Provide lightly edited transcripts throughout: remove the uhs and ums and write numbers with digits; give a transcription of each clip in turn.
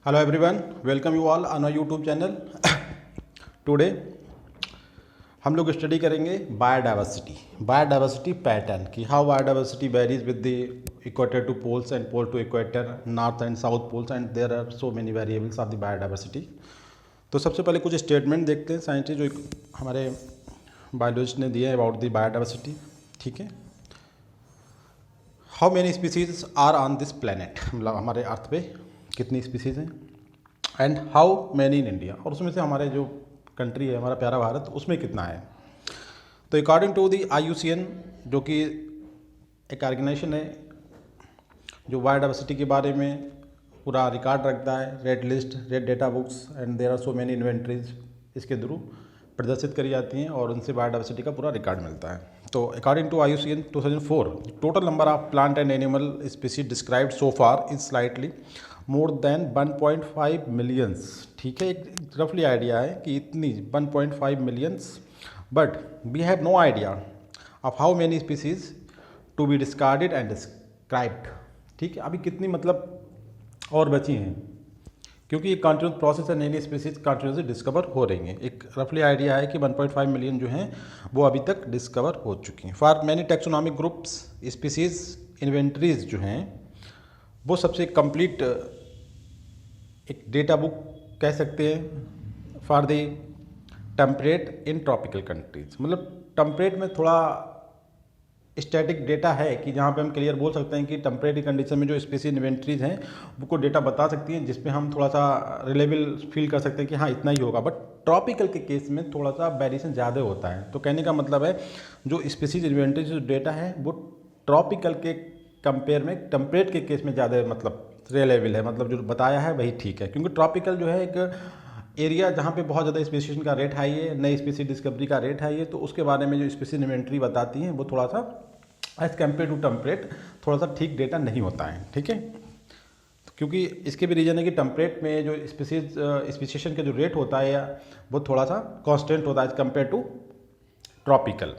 Hello everyone, welcome you all on our YouTube channel. Today हम लोग study करेंगे biodiversity pattern की how biodiversity varies with the equator to poles and pole to equator, north and south poles, and there are so many variables of the biodiversity. तो सबसे पहले कुछ statement देखते हैं साइंटिस्ट जो हमारे बायोलॉजिस्ट ने दिए अबाउट द बायोडाइवर्सिटी. ठीक है, how many species are on this planet, मतलब हमारे अर्थ पे कितनी स्पीसीज़ हैं, and how many in India, और उसमें से हमारे जो कंट्री है हमारा प्यारा भारत उसमें कितना है. तो अकॉर्डिंग टू दी IUCN, जो कि एक ऑर्गेनाइजेशन है जो बायोडाइवर्सिटी के बारे में पूरा रिकॉर्ड रखता है, red list, red data books, and there are so many inventories इसके थ्रू प्रदर्शित करी जाती हैं और उनसे बायोडाइवर्सिटी का पूरा रिकॉर्ड मिलता है. तो according to IUCN 2004, total number of plant and animal species described so far is slightly more than 1.5 millions. ठीक है, एक रफली आइडिया है कि इतनी 1.5 millions, but we have no idea of how many species to be discarded and described. ठीक है, अभी कितनी मतलब और बची हैं, क्योंकि ये कंटिन्यूस प्रोसेस है, नई नई स्पीसीज कंटिन्यूसली डिस्कवर हो रही हैं. एक रफली आइडिया है कि 1.5 मिलियन जो हैं वो अभी तक डिस्कवर हो चुकी हैं. For many taxonomic groups species inventories जो हैं वो सबसे कंप्लीट एक डेटा बुक कह सकते हैं for the temperate in tropical countries. मतलब टेम्परेट में थोड़ा स्टैटिक डेटा है कि जहाँ पे हम क्लियर बोल सकते हैं कि टेम्परेरी कंडीशन में जो स्पीसीज इन्वेंट्रीज हैं वो को डेटा बता सकती हैं, जिसपे हम थोड़ा सा रिलेबल फील कर सकते हैं कि हाँ इतना ही होगा. बट ट्रॉपिकल के केस में थोड़ा सा वेरिएशन ज़्यादा होता है. तो कहने का मतलब है जो स्पीसीज इन्वेंट्रीज जो डेटा है वो ट्रॉपिकल के कंपेयर में टेम्परेट के केस में ज़्यादा मतलब रिलेबल है, मतलब जो बताया है वही ठीक है. क्योंकि ट्रॉपिकल जो है एक एरिया जहाँ पे बहुत ज़्यादा स्पीसीज का रेट हाई है, नई स्पीसीज डिस्कवरी का रेट हाई है, तो उसके बारे में जो स्पीसीज इन्वेंट्री बताती हैं वो थोड़ा सा एज कम्पेयर टू टेम्परेट थोड़ा सा ठीक डेटा नहीं होता है. ठीक है, क्योंकि इसके भी रीज़न है कि टेम्परेट में जो स्पीसीशन का जो रेट होता है वो थोड़ा सा कॉन्स्टेंट होता है एज कम्पेयर टू ट्रॉपिकल.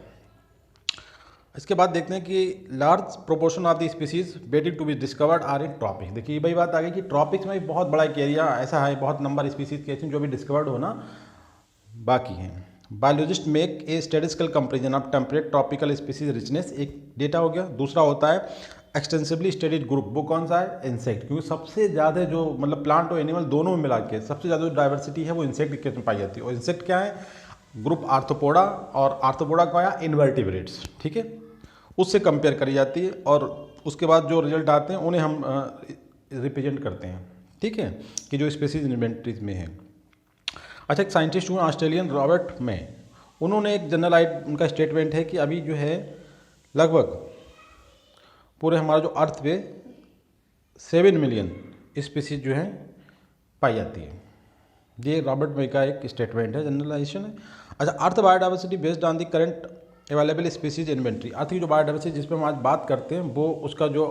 इसके बाद देखते हैं कि large proportion of the species waiting to be discovered are in tropic. देखिए वही बात आ गई कि ट्रॉपिक्स में बहुत बड़ा एक एरिया ऐसा है, बहुत नंबर स्पीसीज के ऐसे जो भी डिस्कवर्ड होना बाकी हैं. Biologist make a statistical comparison of temperate tropical species richness, एक डेटा हो गया. दूसरा होता है एक्सटेंसिवली स्टडीड ग्रुप, वो कौन सा है, इंसेक्ट. क्योंकि सबसे ज़्यादा जो मतलब प्लांट और एनिमल दोनों में मिला के सबसे ज़्यादा जो डाइवर्सिटी है वो इंसेक्ट के केस में पाई जाती है. और इंसेक्ट क्या है, ग्रुप आर्थ्रोपोडा, और आर्थ्रोपोडा का है इनवर्टिब्रेट्स. ठीक है, उससे कंपेयर करी जाती है और उसके बाद जो रिजल्ट आते हैं उन्हें हम रिप्रेजेंट करते हैं. ठीक है, कि जो स्पीसीज इन्वेंट्रीज में है. अच्छा, एक साइंटिस्ट हुए ऑस्ट्रेलियन रॉबर्ट में, उन्होंने एक जनरल उनका स्टेटमेंट है कि अभी जो है लगभग पूरे हमारा जो अर्थ पे 7 मिलियन स्पीसीज जो है पाई जाती है. ये रॉबर्ट मे का एक स्टेटमेंट है, जनरलाइजेशन है. अच्छा, earth biodiversity based on the current available species inventory. Earth की जो बायोडाइवर्सिटी जिस पर हम आज बात करते हैं वो उसका जो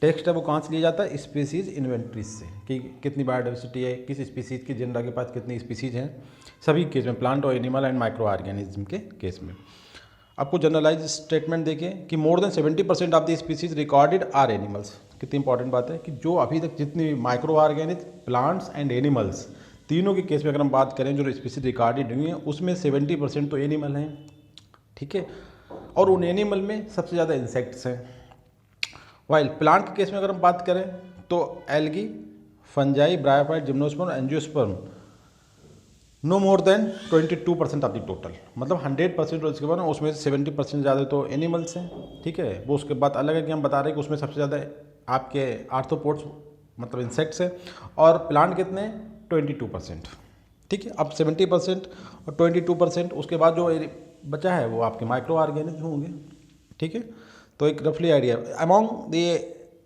टेक्स्ट है वो कहाँ से लिया जाता है, स्पीसीज इन्वेंट्रीज से, कि कितनी बायोडाइवर्सिटी है, किस स्पीसीज की जनरा के पास कितनी स्पीसीज हैं, सभी केस में, प्लांट और एनिमल एंड माइक्रो ऑर्गेनिज्म के केस में. आपको जनरलाइज स्टेटमेंट देखें कि more than 70% of the species recorded are animals. कितनी इंपॉर्टेंट बात है कि जो अभी तक जितनी microorganism, plants and animals, तीनों के केस में अगर हम बात करें जो स्पीसीज रिकॉर्डेड हुई हैं उसमें 70% तो एनिमल हैं. ठीक है, और उन एनिमल में सबसे ज़्यादा इंसेक्ट्स हैं. वाइल प्लांट के केस में अगर हम बात करें तो algae, fungi, bryophyte, gymnosperm, angiosperm no more than 22% of the total. मतलब 100% उसके बाद उसमें 70% ज़्यादा तो एनिमल्स हैं. ठीक है, वो उसके बाद अलग है कि हम बता रहे हैं कि उसमें सबसे ज़्यादा आपके आर्थ्रोपोड्स मतलब इंसेक्ट्स हैं, और प्लांट कितने 22%. ठीक है, अब 70% और 22%, उसके बाद जो बचा है वो आपके माइक्रो ऑर्गेनिज्म होंगे. ठीक है, तो एक रफली idea among the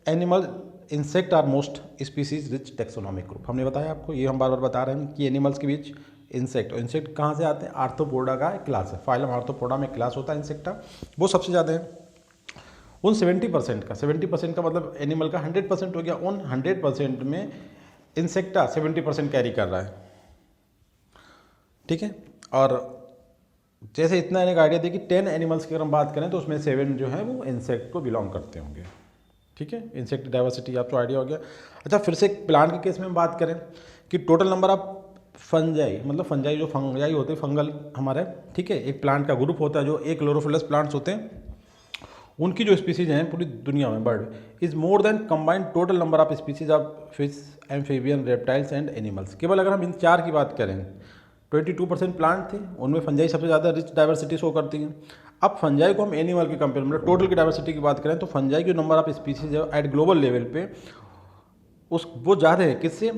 animal insect are most species rich taxonomic group. हमने बताया आपको, ये हम बार बार बता रहे हैं कि एनिमल्स के बीच इंसेक्ट, और इंसेक्ट कहाँ से आते हैं, आर्थ्रोपोडा का एक क्लास है, फाइलम आर्थ्रोपोडा में क्लास होता है इंसेक्टा, वो सबसे ज़्यादा है. उन 70% का मतलब एनिमल का 100% हो गया, उन 100% में इंसेक्टा 70% कैरी कर रहा है. ठीक है, और जैसे इतना एक आइडिया दिया कि 10 एनिमल्स की अगर हम बात करें तो उसमें 7 जो है वो इंसेक्ट को बिलोंग करते होंगे. ठीक है, इंसेक्ट डाइवर्सिटी आपको आइडिया हो गया। अच्छा, फिर से एक प्लांट के केस में हम बात करें कि टोटल नंबर ऑफ फंजाई, मतलब फंजाई जो फंजाई होते हैं फंगल हमारे, ठीक है, एक प्लांट का ग्रुप होता है जो एक क्लोरोफिलस प्लांट्स होते हैं, उनकी जो स्पीसीज हैं पूरी दुनिया में bird is more than combined total number of species of fish, amphibian, reptiles and animals. केवल अगर हम इन 4 की बात करें, 22% प्लांट थे, उनमें फंजाई सबसे ज़्यादा रिच डाइवर्सिटी शो करती हैं। अब फंजाई को हम एनिमल के कंपेयर, मतलब टोटल की डाइवर्सिटी की बात करें तो फंजाई की नंबर ऑफ स्पीसीज है एट ग्लोबल लेवल पे उस वो ज़्यादा है किससे,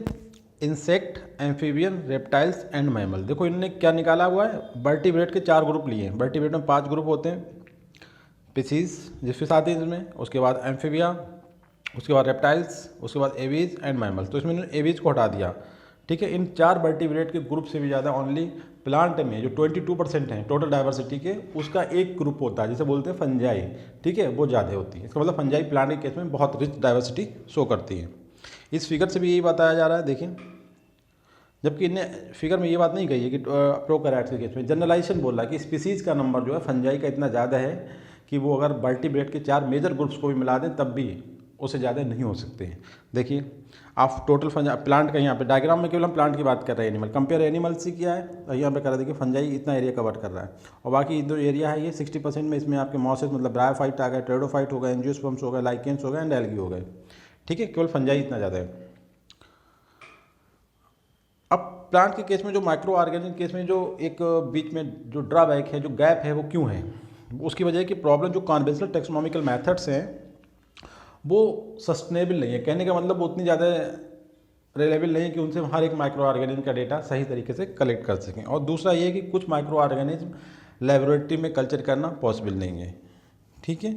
insect, amphibian, reptiles and mammal. देखो इन्होंने क्या निकाला हुआ है, वर्टिब्रेट के 4 ग्रुप लिए हैं। वर्टिब्रेट में 5 ग्रुप होते हैं, स्पीसीज जिस फिश आती है इसमें, उसके बाद एम्फीबिया, उसके बाद रेप्टाइल्स, उसके बाद एवीज एंड मैमल्स। तो इसमें इन्होंने एवीज को हटा दिया, ठीक है। इन 4 वर्टिब्रेट के ग्रुप से भी ज़्यादा ओनली प्लांट में जो 22% हैं टोटल डाइवर्सिटी के, उसका एक ग्रुप होता है जिसे बोलते हैं फंजाई, ठीक है, वो ज़्यादा होती है। इसका मतलब फंजाई प्लांट के केस में बहुत रिच डाइवर्सिटी शो करती है। इस फिगर से भी यही बताया जा रहा है, देखिए, जबकि इन्हें फिगर में ये बात नहीं कही है कि प्रोकैरियोट्स के केस में जनरलाइजेशन बोल रहा है कि स्पीसीज़ का नंबर जो है फंजाई का इतना ज़्यादा है कि वो अगर वर्टिब्रेट के 4 मेजर ग्रुप्स को भी मिला दें तब भी उससे ज़्यादा नहीं हो सकते हैं। देखिए आप टोटल फंजाई प्लांट का यहाँ पे डायग्राम में केवल हम प्लांट की बात कर रहे हैं, एनिमल कंपेयर एनिमल से किया है, और यहाँ पे कर रहे देखिए फंजाई इतना एरिया कवर कर रहा है, और बाकी जो एरिया है ये 60% में इसमें आपके मॉसेस मतलब ब्रायोफाइट आ गए, टेरोडोफाइट हो गए, एंजियोस्पर्म्स हो गए, लाइकेंस हो गए एंड एल्गी हो गए, ठीक है, केवल फंजाई इतना ज़्यादा है। अब प्लांट के केस में जो माइक्रो ऑर्गेनिज्म केस में जो एक बीच में जो ड्रॉबैक है, जो गैप है, वो क्यों है, उसकी वजह है कि प्रॉब्लम जो कन्वेंशनल टेक्सोनॉमिकल मेथड्स हैं वो सस्टेनेबल नहीं है। कहने का मतलब वो उतनी ज़्यादा रिलेबल नहीं है कि उनसे हर एक माइक्रो ऑर्गेनिज्म का डेटा सही तरीके से कलेक्ट कर सकें। और दूसरा ये है कि कुछ माइक्रो ऑर्गेनिज्म लेबोरेटरी में कल्चर करना पॉसिबल नहीं है, ठीक है।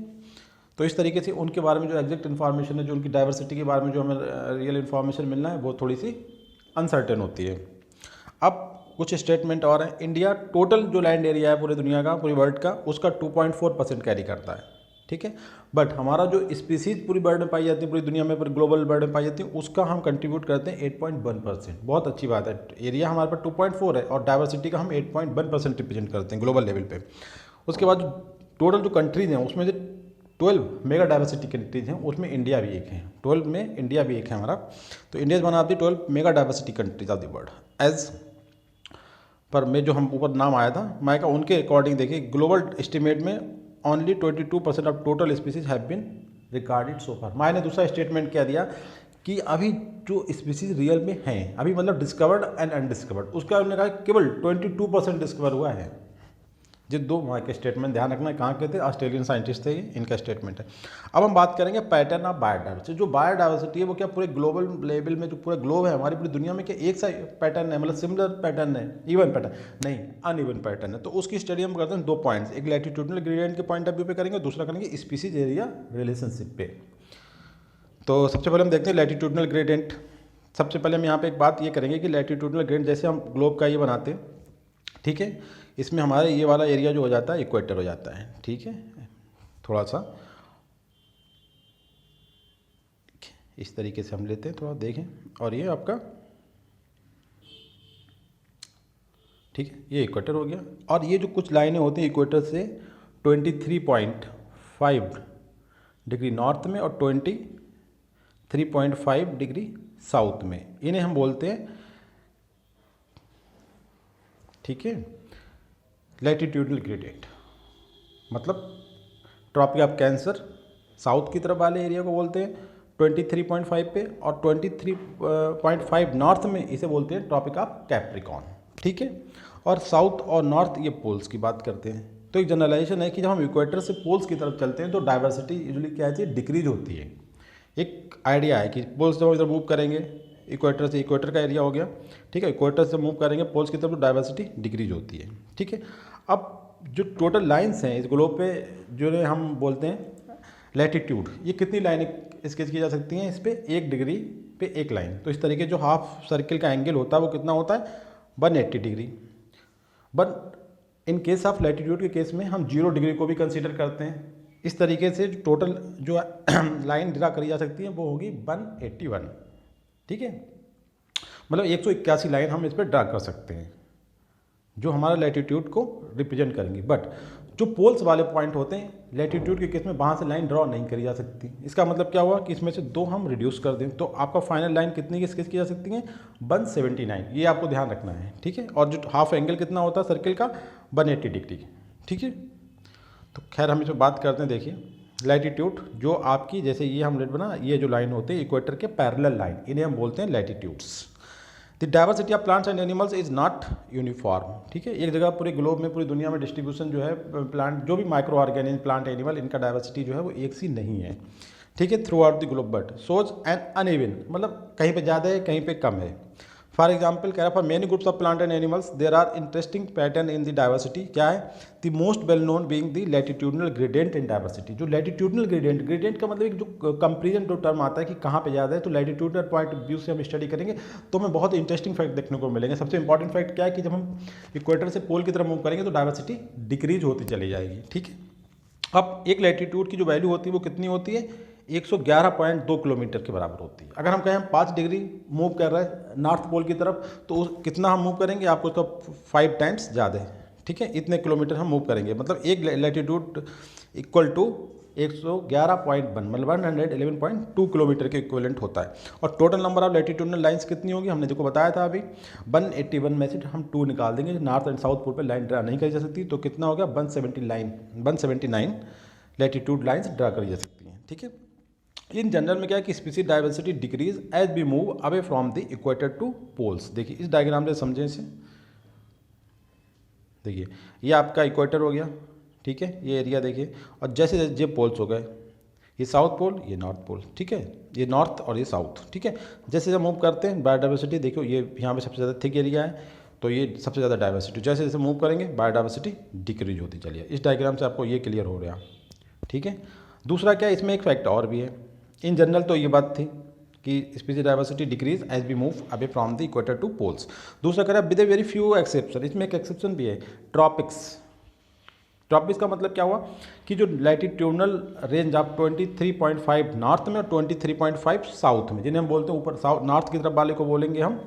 तो इस तरीके से उनके बारे में जो एग्जैक्ट इन्फॉर्मेशन है, जो उनकी डाइवर्सिटी के बारे में जो हमें रियल इन्फॉर्मेशन मिलना है, वो थोड़ी सी अनसर्टेन होती है। अब कुछ स्टेटमेंट और हैं। इंडिया टोटल जो लैंड एरिया है पूरी दुनिया का, पूरी वर्ल्ड का, उसका 2.4% कैरी करता है, ठीक है। बट हमारा जो स्पीसीज पूरी वर्ल्ड में पाई जाती है, पूरी दुनिया में, पूरी ग्लोबल वर्ल्ड में पाई जाती है, उसका हम कंट्रीब्यूट करते हैं 8.1%। बहुत अच्छी बात है, एरिया हमारे पास 2.4 है और डाइवर्सिटी का हम 8.1% रिप्रेजेंट करते हैं ग्लोबल लेवल पे। उसके बाद टोटल जो कंट्रीज हैं उसमें से 12 मेगा डाइवर्सिटी कंट्रीज हैं, उसमें इंडिया भी एक है, 12 में इंडिया भी एक है हमारा। तो India is one of the 12 mega diversity countries of the world as पर में जो हम ऊपर नाम आया था मैं का, उनके अकॉर्डिंग देखिए ग्लोबल एस्टिमेट में only 22% of total species have been recorded so far. मैंने दूसरा स्टेटमेंट क्या दिया कि अभी जो स्पीसीज रियल में हैं, अभी मतलब डिस्कवर्ड एंड अनडिस्कवर्ड, उसका उन्होंने कहा केवल 22% डिस्कवर हुआ है। जो 2 वहाँ के स्टेटमेंट ध्यान रखना, कहाँ के थे, ऑस्ट्रेलियन साइंटिस्ट थे, इनका स्टेटमेट है। अब हम बात करेंगे पैटर्न ऑफ बायोडाइवर्सिटी। जो बायोडाइवर्सिटी है वो क्या पूरे ग्लोबल लेवल में, जो पूरा ग्लोब है हमारी पूरी दुनिया में, क्या एक सा पैटर्न है, मतलब सिमिलर पैटर्न है, इवन पैटर्न नहीं, अनइवन पैटर्न है। तो उसकी स्टडी हम करते हैं 2 पॉइंट्स, एक लैटिट्यूडनल ग्रेडियंट के पॉइंट ऑफ व्यू पे करेंगे, दूसरा करेंगे स्पीसीज एरिया रिलेशनशिप पे। तो सबसे पहले हम देखते हैं लैटिट्यूडनल ग्रेडियंट। सबसे पहले हम यहाँ पे एक बात ये करेंगे कि लैटिट्यूडनल ग्रेडियंट जैसे हम ग्लोब का ये बनाते हैं, ठीक है, इसमें हमारा ये वाला एरिया जो हो जाता है इक्वेटर हो जाता है, ठीक है, थोड़ा सा इस तरीके से हम लेते हैं, थोड़ा देखें, और ये आपका, ठीक है, ये इक्वेटर हो गया। और ये जो कुछ लाइनें होती हैं इक्वेटर से 23.5 डिग्री नॉर्थ में और 23.5 डिग्री साउथ में, इन्हें हम बोलते हैं, ठीक है, लैटिट्यूडनल ग्रेडियंट। मतलब ट्रॉपिक ऑफ कैंसर साउथ की तरफ वाले एरिया को बोलते हैं 23.5 पे, और 23.5 नॉर्थ में इसे बोलते हैं ट्रॉपिक ऑफ कैप्रिकॉर्न, ठीक है। और साउथ और नॉर्थ ये पोल्स की बात करते हैं। तो एक जनरलाइजेशन है कि जब हम इक्वेटर से पोल्स की तरफ चलते हैं तो डाइवर्सिटी यूजुअली क्या है, डिक्रीज होती है। एक आइडिया है कि पोल्स जब इधर मूव करेंगे, इक्वेटर से, इक्वेटर का एरिया हो गया, ठीक है, इक्वेटर से मूव करेंगे पोल्स की तरफ तो डाइवर्सिटी डिक्रीज होती है, ठीक है। अब जो टोटल लाइंस हैं इस ग्लोब पे, जो हम बोलते हैं लैटिट्यूड, ये कितनी लाइनें स्केच की जा सकती हैं इस पर, 1 डिग्री पे एक लाइन। तो इस तरीके जो हाफ सर्किल का एंगल होता है वो कितना होता है, 180 degree. But in case of latitude के केस में हम 0 डिग्री को भी कंसीडर करते हैं। इस तरीके से टोटल जो लाइन ड्रा करी जा सकती है वो होगी 181, ठीक है, मतलब 181 लाइन हम इस पर ड्रा कर सकते हैं जो हमारा लैटिट्यूड को रिप्रेजेंट करेंगी। बट जो पोल्स वाले पॉइंट होते हैं लैटिट्यूड के केस में वहाँ से लाइन ड्रॉ नहीं करी जा सकती। इसका मतलब क्या हुआ कि इसमें से 2 हम रिड्यूस कर दें तो आपका फाइनल लाइन कितनी की स्केच की जा सकती है 179, ये आपको ध्यान रखना है, ठीक है। और जो हाफ एंगल कितना होता है सर्किल का 180 डिग्री, ठीक है। तो खैर हम इसमें बात करते हैं। देखिए लैटिट्यूड जो आपकी, जैसे ये हम लेट बना, ये जो लाइन होते हैं इक्वेटर के पैरेलल लाइन, इन्हें हम बोलते हैं latitudes. The diversity of plants and animals is not uniform, ठीक है। एक जगह पूरे ग्लोब में, पूरी दुनिया में डिस्ट्रीब्यूशन जो है प्लांट, जो भी माइक्रो ऑर्गेनिज्म, प्लांट, एनिमल, इनका डाइवर्सिटी जो है वो एक सी नहीं है, ठीक है, through out the globe, but shows and uneven, मतलब कहीं पे ज़्यादा है कहीं पे कम है। फॉर एग्जाम्पल कह रहा for many groups of plant and animals there are interesting pattern in the diversity. क्या है? The most well known being the latitudinal gradient in diversity. जो लैटिट्यूडनल ग्रेडियंट, ग्रेडियंट का मतलब एक जो कंपेरिजन जो टर्म आता है कि कहाँ पे ज़्यादा है, तो लैटिट्यूडनल पॉइंट ऑफ व्यू से हम स्टडी करेंगे तो हमें बहुत इंटरेस्टिंग फैक्ट देखने को मिलेंगे। सबसे इंपॉर्टेंट फैक्ट क्या है कि जब हम इक्वेटर से पोल की तरफ मूव करेंगे तो डाइवर्सिटी डिक्रीज होती चली जाएगी, ठीक है। अब एक लैटिट्यूड की जो वैल्यू होती है वो कितनी होती है? 111.2 किलोमीटर के बराबर होती है। अगर हम कहें 5 डिग्री मूव कर रहे हैं नॉर्थ पोल की तरफ तो कितना हम मूव करेंगे? आपको उसका 5 टाइम्स ज़्यादा है, ठीक है, इतने किलोमीटर हम मूव करेंगे। मतलब एक लैटिट्यूड इक्वल टू 111.1 मतलब 111.2 किलोमीटर के इक्विवेलेंट होता है। और total number of latitudinal lines कितनी होगी? हमने देखो बताया था अभी 181 में से हम 2 निकाल देंगे। नॉर्थ एंड साउथ पोल पर लाइन ड्रा नहीं करी जा सकती तो कितना हो गया? 179 लैटिट्यूड लाइन्स ड्रा करी जा सकती हैं, ठीक है। इन जनरल में क्या है कि species diversity decrease as we move away from the equator to poles. देखिए इस डायग्राम से समझें इसे। देखिए ये आपका इक्वेटर हो गया, ठीक है, ये एरिया देखिए, और जैसे जैसे ये पोल्स हो गए, ये साउथ पोल, ये नॉर्थ पोल, ठीक है, ये नॉर्थ और ये साउथ, ठीक है। जैसे जब मूव करते हैं बायोडाइवर्सिटी, देखो ये यहाँ पे सबसे ज़्यादा थिक एरिया है तो ये सबसे ज़्यादा डाइवर्सिटी, जैसे जैसे मूव करेंगे बायोडाइवर्सिटी डिक्रीज होती चलिए। इस डायग्राम से आपको ये क्लियर हो गया, ठीक है। दूसरा क्या है, इसमें एक फैक्ट और भी है। इन जनरल तो ये बात थी कि species diversity decrease as we move away from the equator to poles. दूसरा कह रहा है with a very few exception, इसमें एक एक्सेप्शन भी है, ट्रॉपिक्स। ट्रॉपिक्स का मतलब क्या हुआ कि जो लैटिट्यूडनल रेंज आप 23.5 नॉर्थ में और 23.5 साउथ में, जिन्हें हम बोलते हैं ऊपर साउथ, नॉर्थ की तरफ वाले को बोलेंगे हम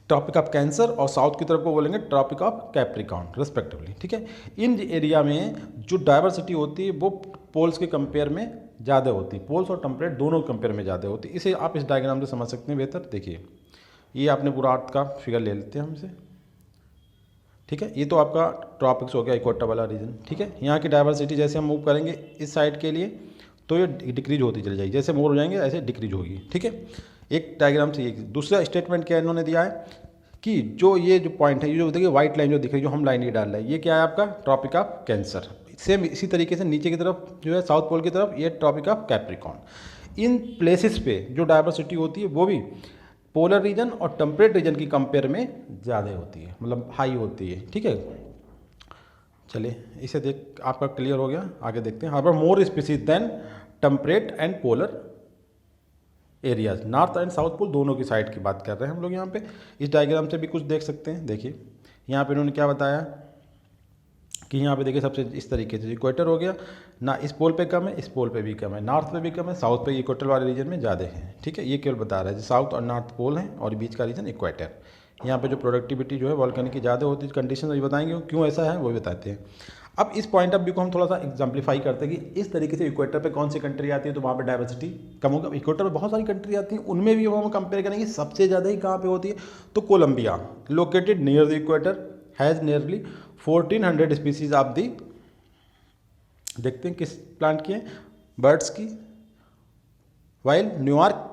ट्रॉपिक ऑफ कैंसर और साउथ की तरफ को बोलेंगे ट्रॉपिक ऑफ कैप्रिकॉर्न रिस्पेक्टिवली, ठीक है। इन एरिया में जो डाइवर्सिटी होती है वो पोल्स के कंपेयर में ज़्यादा होती है, पोल्स और टेम्परेट दोनों कंपेयर में ज़्यादा होती है। इसे आप इस डायग्राम से समझ सकते हैं बेहतर। देखिए ये आपने पूरा अर्थ का फिगर ले लेते हैं हमसे, ठीक है। ये तो आपका ट्रॉपिक्स हो गया, इक्वेटर वाला रीजन, ठीक है। यहाँ की डाइवर्सिटी जैसे हम मूव करेंगे इस साइड के लिए तो ये डिक्रीज होती चली जाएगी, जैसे मूव हो जाएंगे ऐसे डिक्रीज होगी, ठीक है। एक डायग्राम से। एक दूसरा स्टेटमेंट क्या इन्होंने दिया है कि जो ये जो पॉइंट है, ये जो देखिए व्हाइट लाइन जो दिख रही है, जो हम लाइन ये डाल रहे हैं, ये क्या है आपका ट्रॉपिक ऑफ कैंसर। सेम इसी तरीके से नीचे की तरफ जो है साउथ पोल की तरफ ये ट्रॉपिक ऑफ कैप्रिकॉर्न। इन प्लेसेस पे जो डाइवर्सिटी होती है वो भी पोलर रीजन और टेम्परेट रीजन की कंपेयर में ज़्यादा होती है, मतलब हाई होती है, ठीक है। चलिए इसे देख आपका क्लियर हो गया, आगे देखते हैं। However more species than temperate and polar areas, north and south pole दोनों की साइड की बात कर रहे हैं हम लोग यहाँ पे। इस डायग्राम से भी कुछ देख सकते हैं। देखिए यहाँ पे इन्होंने क्या बताया कि यहाँ पे देखिए सबसे इस तरीके से इक्वेटर हो गया ना, इस पोल पे कम है, इस पोल पे भी कम है, नॉर्थ पे भी कम है, साउथ पे इक्वेटर वाले रीजन में ज़्यादा है, ठीक है। ये केवल बता रहा है साउथ और नॉर्थ पोल है और बीच का रीजन इक्वेटर। यहाँ पे जो प्रोडक्टिविटी जो है वॉल्केनिक की ज़्यादा होती है, कंडीशन ये बताएंगे क्यों ऐसा है वो बताते हैं। अब इस पॉइंट ऑफ व्यू को हम थोड़ा सा एग्जाम्पलीफाई करते हैं कि इस तरीके से इक्वेटर पे कौन सी कंट्री आती है तो वहाँ पे डाइवर्सिटी कम होगा। इक्वेटर पे बहुत सारी कंट्री आती हैं, उनमें भी हम कंपेयर करेंगे सबसे ज़्यादा ही कहाँ पे होती है तो Colombia, located near the equator, has nearly 1400 species of the, देखते हैं किस प्लांट की है, बर्ड्स की। वाइल न्यूयॉर्क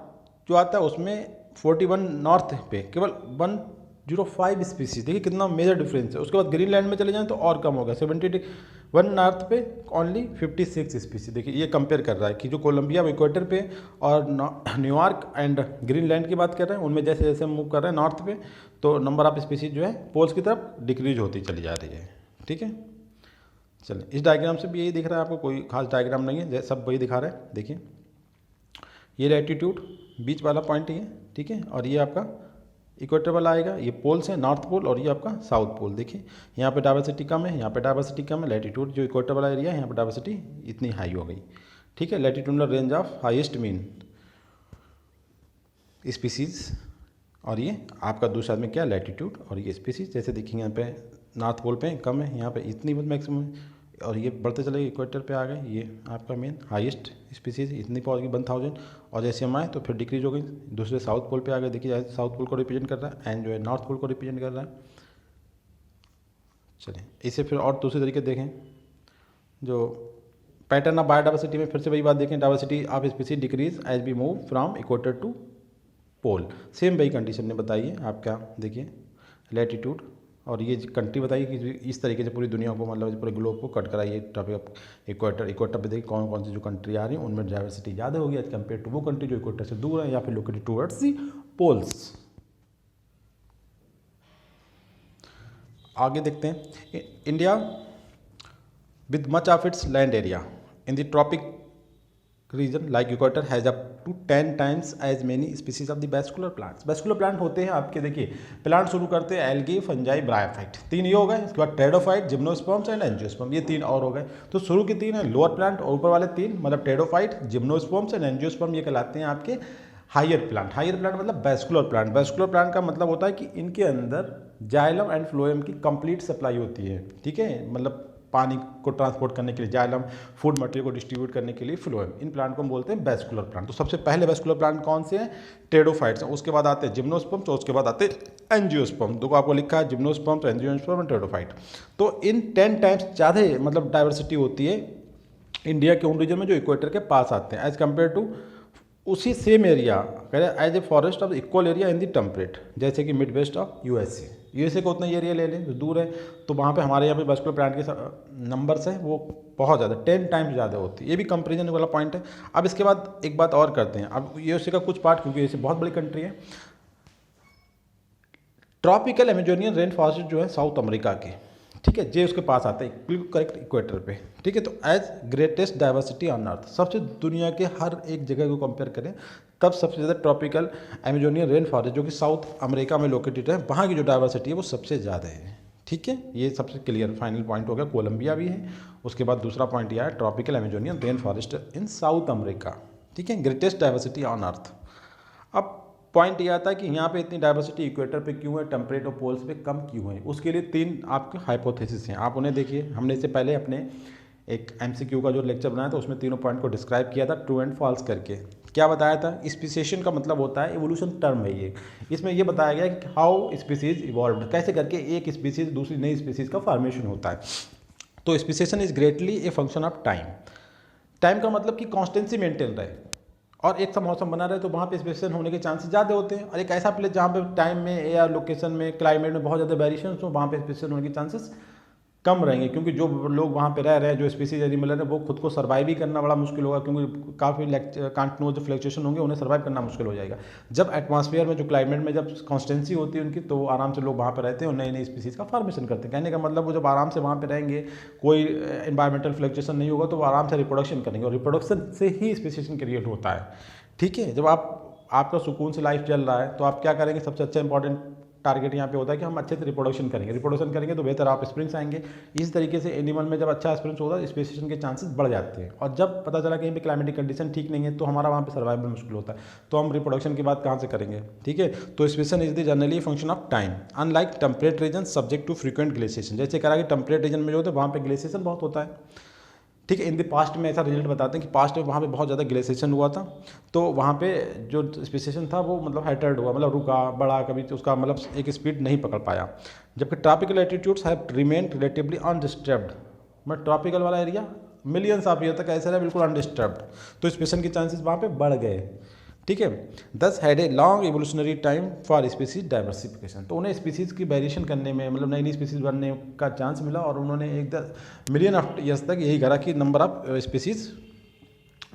जो आता है उसमें 41 नॉर्थ पे केवल 105 स्पीसीज, देखिए कितना मेजर डिफरेंस है। उसके बाद ग्रीनलैंड में चले जाएं तो और कम होगा, 71 नॉर्थ पे ओनली 56 स्पीसीज। देखिए ये कंपेयर कर रहा है कि जो कोलंबिया इक्वेटर पे और न्यूयॉर्क एंड ग्रीनलैंड की बात कर रहे हैं उनमें जैसे जैसे हम मूव कर रहे हैं नॉर्थ पे तो नंबर ऑफ स्पीसीज जो है पोल्स की तरफ डिक्रीज होती चली जा रही है, ठीक है। चलिए इस डायग्राम से भी यही दिख रहा है आपको, कोई खास डायग्राम नहीं है, सब वही दिखा रहा है। देखिए ये लैटिट्यूड बीच वाला पॉइंट ही है, ठीक है, और ये आपका इक्वेटर वाला आएगा, ये पोल्स है नॉर्थ पोल और ये आपका साउथ पोल। देखिए यहाँ पे डाइवर्सिटी कम है, यहाँ पे डाइवर्सिटी कम है, लैटिट्यूड जो इक्वेटर वाला एरिया है यहाँ पे डाइवर्सिटी इतनी हाई हो गई, ठीक है। Latitudinal range of highest mean species, और ये आपका दूसरा में क्या लैटिट्यूड और ये स्पीसीज, जैसे देखिए यहाँ पे नॉर्थ पोल पे कम है, यहाँ पे इतनी मैक्सिमम और ये बढ़ते चले इक्वेटर पे आ गए, ये आपका मेन हाईएस्ट स्पीसीज इतनी पहुँच गई 1000। और जैसे हम आए तो फिर डिक्रीज हो गई, दूसरे साउथ पोल पे आ गए। देखिए साउथ पोल को रिप्रेजेंट कर रहा है एंड जो है नॉर्थ पोल को रिप्रेजेंट कर रहा है। चलिए इसे फिर और दूसरे तरीके देखें, जो पैटर्न ऑफ बायोडाइवर्सिटी में फिर से वही बात देखें, diversity of species decrease as we move from equator to pole. Same वही कंडीशन ने बताई है आपका, देखिए लैटिट्यूड और ये कंट्री बताइए कि इस तरीके से पूरी दुनिया को, मतलब पूरे ग्लोब को कट कराइए टॉपिक इक्वेटर। इक्वेटर पे देखिए कौन कौन सी जो कंट्री आ रही हैं उनमें डाइवर्सिटी ज़्यादा होगी एज कम्पेयर टू वो कंट्री जो इक्वेटर से दूर है या फिर लोकेटेड टूवर्ड्स दी पोल्स। आगे देखते हैं, India with much of its land area in the tropic region like equator has up to 10 times as many species of the vascular plants. Vascular plant होते हैं आपके, देखिए प्लांट शुरू करते हैं एल्गी, फंजाई, ब्रायोफाइट, 3 ये हो गए। इसके बाद टेडोफाइट, जिम्नोस्पर्म्स एंड एंजियोस्पर्म, ये 3 और हो गए। तो शुरू के 3 है लोअर प्लांट और ऊपर वाले 3 मतलब टेडोफाइट, जिम्नोस्पर्म्स एंड एंजियोस्पर्म, ये कहलाते हैं आपके हायर प्लांट। हायर प्लांट मतलब वेस्कुलर प्लांट। वेस्कुलर प्लांट का मतलब होता है कि इनके अंदर जाइलम एंड फ्लोएम की कंप्लीट सप्लाई होती है, ठीक है, मतलब पानी को ट्रांसपोर्ट करने के लिए जाइलम, फूड मटेरियल को डिस्ट्रीब्यूट करने के लिए फ्लोएम। इन प्लांट को हम बोलते हैं वेस्कुलर प्लांट। तो सबसे पहले वेस्कुलर प्लांट कौन से हैं? टेडोफाइट्स, उसके बाद आते हैं जिम्नोस्पर्म्स, उसके बाद आते हैं एंजियोस्पर्म। दो आपको लिखा है जिम्नोस्पर्म्स, एंजियोस्पर्म एंड टेडोफाइट। तो इन 10 टाइम्स ज़्यादा मतलब डाइवर्सिटी होती है इंडिया के उन रीजन में जो इक्वेटर के पास आते हैं एज कम्पेयर टू उसी same area as a forest of equal area in the temperate, जैसे कि मिड वेस्ट ऑफ यूएसए को उतना एरिया ले लें जो दूर है, तो वहाँ पे हमारे यहाँ पे वेस्कुलर प्लांट के नंबर्स हैं वो बहुत ज़्यादा 10 टाइम्स ज़्यादा होती है। ये भी कंपेरिजन वाला पॉइंट है। अब इसके बाद एक बात और करते हैं, अब यूएसए का कुछ पार्ट, क्योंकि यूएसए बहुत बड़ी कंट्री है। ट्रॉपिकल अमेजोनियन रेन फॉरेस्ट जो है साउथ अमेरिका के, ठीक है, जे उसके पास आता है बिल्कुल करेक्ट इक्वेटर पे, ठीक है। तो as greatest diversity on earth, सबसे दुनिया के हर एक जगह को कंपेयर करें तब सबसे ज़्यादा ट्रॉपिकल अमेजोनियन रेन फॉरेस्ट जो कि साउथ अमेरिका में लोकेटेड है, वहाँ की जो डाइवर्सिटी है वो सबसे ज़्यादा है, ठीक है। ये सबसे क्लियर फाइनल पॉइंट हो गया। कोलंबिया भी है। उसके बाद दूसरा पॉइंट यह है ट्रॉपिकल अमेजोनियन रेन फॉरेस्ट इन साउथ अमेरिका, ठीक है, ग्रेटेस्ट डाइवर्सिटी ऑन अर्थ। अब पॉइंट ये आता है कि यहाँ पे इतनी डाइवर्सिटी इक्वेटर पे क्यों है, टेम्परेट और पोल्स पे कम क्यों है। उसके लिए 3 आपके हाइपोथेसिस हैं, आप उन्हें देखिए। हमने इससे पहले अपने एक एमसीक्यू का जो लेक्चर बनाया था उसमें तीनों पॉइंट को डिस्क्राइब किया था ट्रू एंड फॉल्स करके। क्या बताया था? स्पीसीएशन का मतलब होता है एवोल्यूशन टर्म है ये। इसमें ये बताया गया कि हाउ स्पीसीज इवॉल्व्ड, कैसे करके एक स्पीसीज दूसरी नई स्पीसीज का फॉर्मेशन होता है। तो speciation is greatly a function of time. Time का मतलब कि कॉन्स्टेंसी मेंटेन रहे और एक सा मौसम बना रहे, तो वहाँ पे स्पेशल होने के चांसेस ज़्यादा होते हैं। और एक ऐसा प्लेस जहाँ पे टाइम में या लोकेशन में क्लाइमेट में बहुत ज़्यादा वेरिएशन हो, वहाँ पे स्पेशल होने के चांसेस कम रहेंगे, क्योंकि जो लोग वहाँ पे रह रहे हैं, जो स्पीसीज एनिमल है, वो खुद को सर्वाइव ही करना बड़ा मुश्किल होगा, क्योंकि काफ़ी कंटिन्यूअस जो फ्लक्चुएशन होंगे उन्हें सर्वाइव करना मुश्किल हो जाएगा। जब एटमॉस्फेयर में जो क्लाइमेट में जब कॉन्स्टेंसी होती है उनकी, तो आराम से लोग वहाँ पर रहते हैं और नई नई स्पीसीज का फॉर्मेशन करते हैं। कहने का मतलब वो जब आराम से वहाँ पर रहेंगे, कोई एनवायरमेंटल फ्लक्चुएशन नहीं होगा, तो वो आराम से रिप्रोडक्शन करेंगे और रिप्रोडक्शन से ही स्पीसीशन क्रिएट होता है, ठीक है। जब आपका सुकून से लाइफ चल रहा है तो आप क्या करेंगे? सबसे अच्छा इंपॉर्टेंट टारगेट यहाँ पे होता है कि हम अच्छे से रिप्रोडक्शन करेंगे तो बेहतर आप स्प्रिंग्स आएंगे। इस तरीके से एनिमल में जब अच्छा स्प्रिंग्स होता है स्पेसिएशन के चांसेस बढ़ जाते हैं। और जब पता चला कहीं पे क्लाइमेटिक कंडीशन ठीक नहीं है तो हमारा वहाँ पे सर्वाइवल मुश्किल होता है, तो हम रिप्रोडक्शन की बात कहाँ से करेंगे, ठीक है। तो speciation is the generally function of time unlike temperate region subject to frequent glaciation. जैसे कह रहा है कि टेम्परेट रीजन में जो होता है वहाँ पे ग्लेशिएशन बहुत होता है, ठीक है। इन द पास्ट में ऐसा रिजल्ट बताते हैं कि पास्ट में वहाँ पे बहुत ज़्यादा ग्लेशिएशन हुआ था, तो वहाँ पे जो स्पेसिएशन था वो मतलब हैटर्ड हुआ, मतलब रुका, बढ़ा, कभी तो उसका मतलब एक स्पीड नहीं पकड़ पाया। जबकि tropical attitudes have remained relatively undisturbed, मतलब ट्रॉपिकल वाला एरिया मिलियंस ऑफ ईयर तक ऐसा रहा बिल्कुल अनडिस्टर्ब्ड, तो स्पेसिएशन के चांसेस वहाँ पे बढ़ गए, ठीक है। दस had a long evolutionary time for species diversification, तो उन्हें स्पीसीज की वेरिएशन करने में, मतलब नई नई स्पीसीज बनने का चांस मिला और उन्होंने एक 10 मिलियन ऑफ ईयर्स तक यही करा कि नंबर ऑफ स्पीसीज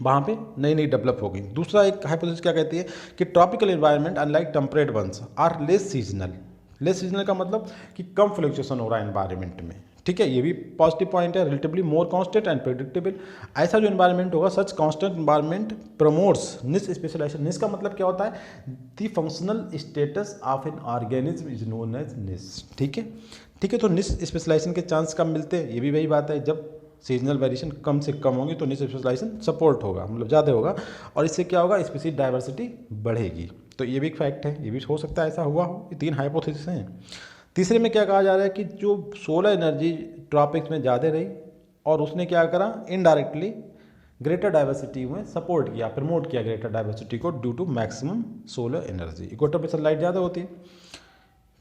वहाँ पे नई नई डेवलप हो गई। दूसरा एक हाइपोथेसिस क्या कहती है कि tropical environment unlike temperate ones are less seasonal. Less seasonal का मतलब कि कम फ्लक्चुएशन हो रहा है एनवायरनमेंट में, ठीक है। ये भी पॉजिटिव पॉइंट है। Relatively more constant and predictable, ऐसा जो एनवायरनमेंट होगा such constant environment promotes niche specialization. Niche का मतलब क्या होता है? The functional status of an organism is known as niche, ठीक है, ठीक है। तो निश स्पेशलाइजेशन के चांस कम मिलते हैं, ये भी वही बात है। जब सीजनल वेरिएशन कम से कम होंगी तो निश स्पेशलाइजेशन सपोर्ट होगा, मतलब ज़्यादा होगा, और इससे क्या होगा? स्पीसीज डाइवर्सिटी बढ़ेगी। तो ये भी एक फैक्ट है, ये भी हो सकता है ऐसा हुआ हो। ये 3 हाइपोथेसिस हैं। तीसरे में क्या कहा जा रहा है कि जो सोलर एनर्जी ट्रॉपिक्स में ज़्यादा रही और उसने क्या करा, इनडायरेक्टली ग्रेटर डाइवर्सिटी में सपोर्ट किया, प्रमोट किया ग्रेटर डाइवर्सिटी को due to maximum solar energy. Equator पे सनलाइट ज़्यादा होती है,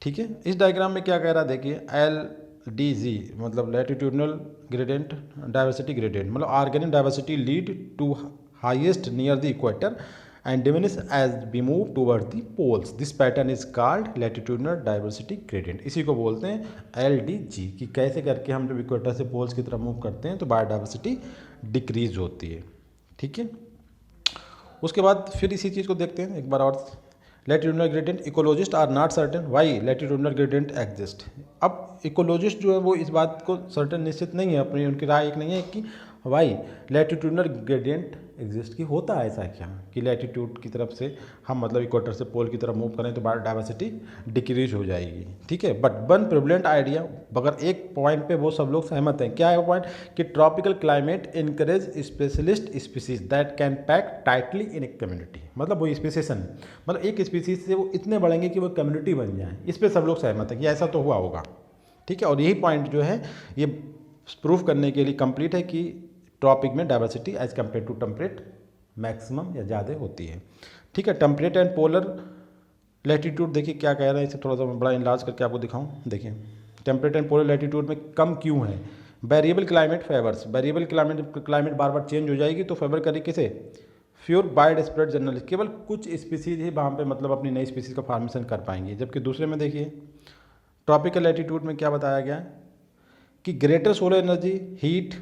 ठीक है। इस डायग्राम में क्या कह रहा है देखिए, LDG मतलब लैटिट्यूडनल ग्रेडियंट डाइवर्सिटी ग्रेडियंट, मतलब organic diversity lead to highest near the equator and diminish as we move toward the poles, this pattern is called latitudinal diversity gradient. इसी को बोलते हैं LDG, कि कैसे करके हम जब इक्वेटर से पोल्स की तरफ मूव करते हैं तो बायोडाइवर्सिटी डिक्रीज होती है, ठीक है। उसके बाद फिर इसी चीज़ को देखते हैं एक बार और, latitudinal gradient, ecologist are not certain why latitudinal gradient exist. अब इकोलॉजिस्ट जो है वो इस बात को सर्टेन निश्चित नहीं है, अपनी उनकी राय एक नहीं है कि वाई लैटिट्यूडनल ग्रेडियंट एग्जिस्ट, की होता है ऐसा क्या कि लैटिट्यूड की तरफ से हम मतलब इक्वेटर से पोल की तरफ मूव करें तो बायोडाइवर्सिटी डिक्रीज हो जाएगी, ठीक है। बट वन प्रिवलेंट आइडिया, मगर एक पॉइंट पे वो सब लोग सहमत हैं, क्या है वो पॉइंट, कि tropical climate encourage specialist species that can pack tightly in a community, मतलब वो स्पेसिएशन, मतलब एक स्पीसीज से वो इतने बढ़ेंगे कि वो कम्युनिटी बन जाए, इस पर सब लोग सहमत हैं कि ऐसा तो हुआ होगा, ठीक है। और यही पॉइंट जो है ये प्रूफ करने के लिए कंप्लीट है कि ट्रॉपिक में diversity as compare to temperate maximum या ज़्यादा होती है, ठीक है। टेम्परेट एंड पोलर लैटिट्यूड देखिए क्या कह रहे हैं, इसे थोड़ा सा मैं बड़ा इनलार्ज करके आपको दिखाऊं, देखिए टेम्परेट एंड पोलर लैटिट्यूड में कम क्यों है, variable climate favours, variable climate बार बार चेंज हो जाएगी तो फेवर करेगी किसे, फ्यूर बाइड स्प्रेड जनरली, केवल कुछ स्पीसीज ही वहाँ पे मतलब अपनी नई स्पीसीज का फॉर्मेशन कर पाएंगी, जबकि दूसरे में देखिए ट्रॉपिकल लैटिट्यूड में क्या बताया गया कि greater solar energy, heat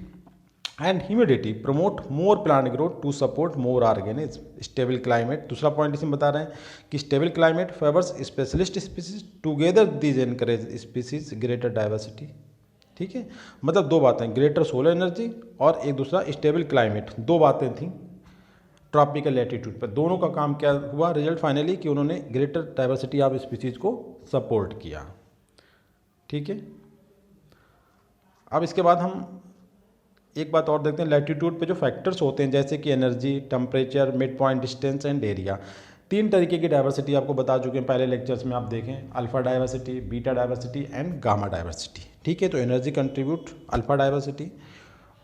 and humidity promote more plant growth to support more organism, stable climate, दूसरा पॉइंट इसमें बता रहे हैं कि stable climate favours specialist species, together these encourage species greater diversity, ठीक है। मतलब दो बातें, ग्रेटर सोलर एनर्जी और एक दूसरा स्टेबल क्लाइमेट, दो बातें थी ट्रॉपिकल लैटिट्यूड पर, दोनों का काम क्या हुआ, रिजल्ट फाइनली कि उन्होंने ग्रेटर डाइवर्सिटी ऑफ स्पीसीज को सपोर्ट किया, ठीक है। अब इसके बाद हम एक बात और देखते हैं, लैटिट्यूड पे जो फैक्टर्स होते हैं जैसे कि energy, temperature, mid point distance and area, तीन तरीके की डाइवर्सिटी आपको बता चुके हैं पहले लेक्चर्स में, आप देखें alpha diversity, beta diversity and gamma diversity, ठीक है। तो एनर्जी कंट्रीब्यूट अल्फा डाइवर्सिटी,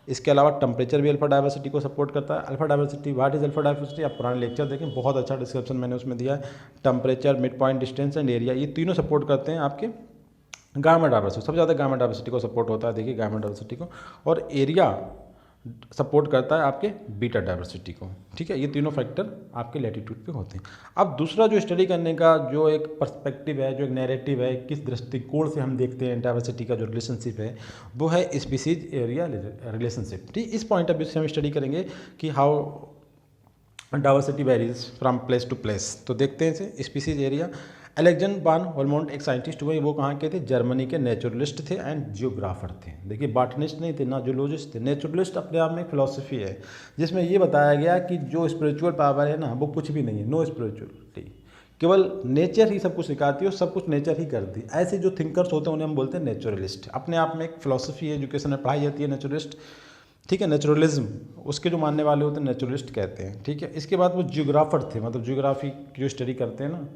इसके अलावा टेम्परेचर भी अल्फा डाइवर्सिटी को सपोर्ट करता है। Alpha diversity, what is alpha diversity, आप पुराने लेक्चर देखें, बहुत अच्छा डिस्क्रिप्शन मैंने उसमें दिया है। Temperature, mid point distance and area, ये तीनों सपोर्ट करते हैं आपके गामा डाइवर्सिटी, सबसे ज़्यादा गामा डाइवर्सिटी को सपोर्ट होता है, देखिए गामा डाइवर्सिटी को, और एरिया सपोर्ट करता है आपके बीटा डाइवर्सिटी को, ठीक है। ये तीनों फैक्टर आपके लैटिट्यूड पे होते हैं। अब दूसरा जो स्टडी करने का जो एक पर्सपेक्टिव है, जो एक नैरेटिव है, किस दृष्टिकोण से हम देखते हैं डाइवर्सिटी का जो रिलेशनशिप है, वो है स्पीसीज एरिया रिलेशनशिप, ठीक। इस पॉइंट ऑफ व्यू से हम स्टडी करेंगे कि how diversity varies from place to place. तो देखते हैं इसे, स्पीसीज एरिया। अलेक्जेंडर वान होलमोंट एक साइंटिस्ट हुए, वो कहाँ के थे, जर्मनी के नेचुरलिस्ट थे एंड जियोग्राफर थे। देखिए बॉटनिस्ट नहीं थे ना जूलॉजिस्ट थे, नेचुरलिस्ट अपने आप में एक फिलोसफी है जिसमें ये बताया गया कि जो स्पिरिचुअल पावर है ना वो कुछ भी नहीं है, नो स्पिरिचुअलिटी, केवल नेचर ही सब कुछ सिखाती है और सब कुछ नेचर ही करती है। ऐसे जो थिंकर्स होते हैं उन्हें हम बोलते हैं नेचुरलिस्ट, अपने आप में एक फिलोसफी है, एजुकेशन में पढ़ाई जाती है नेचुरलिस्ट, ठीक है। नेचुरलिज्म उसके जो मानने वाले होते हैं नेचुरलिस्ट कहते हैं, ठीक है। इसके बाद वो जियोग्राफर थे, मतलब जियोग्राफी की जो स्टडी करते हैं ना,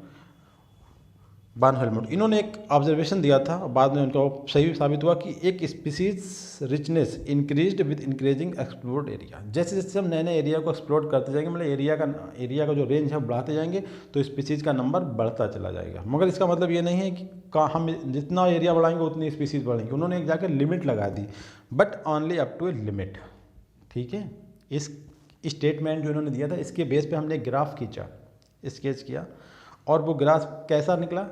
बान हेलमुट, इन्होंने एक ऑब्जर्वेशन दिया था, बाद में उनका सही साबित हुआ कि एक species richness increased with increasing explored area, जैसे जैसे हम नए नए एरिया को एक्सप्लोर करते जाएंगे, मतलब एरिया का जो रेंज है बढ़ाते जाएंगे तो स्पीसीज का नंबर बढ़ता चला जाएगा। मगर इसका मतलब ये नहीं है कि हम जितना एरिया बढ़ाएंगे उतनी स्पीसीज बढ़ेंगी, उन्होंने एक जाकर लिमिट लगा दी, but only up to a limit, ठीक है। इस स्टेटमेंट जो इन्होंने दिया था इसके बेस पे हमने एक ग्राफ खींचा, स्केच किया, और वो ग्राफ कैसा निकला,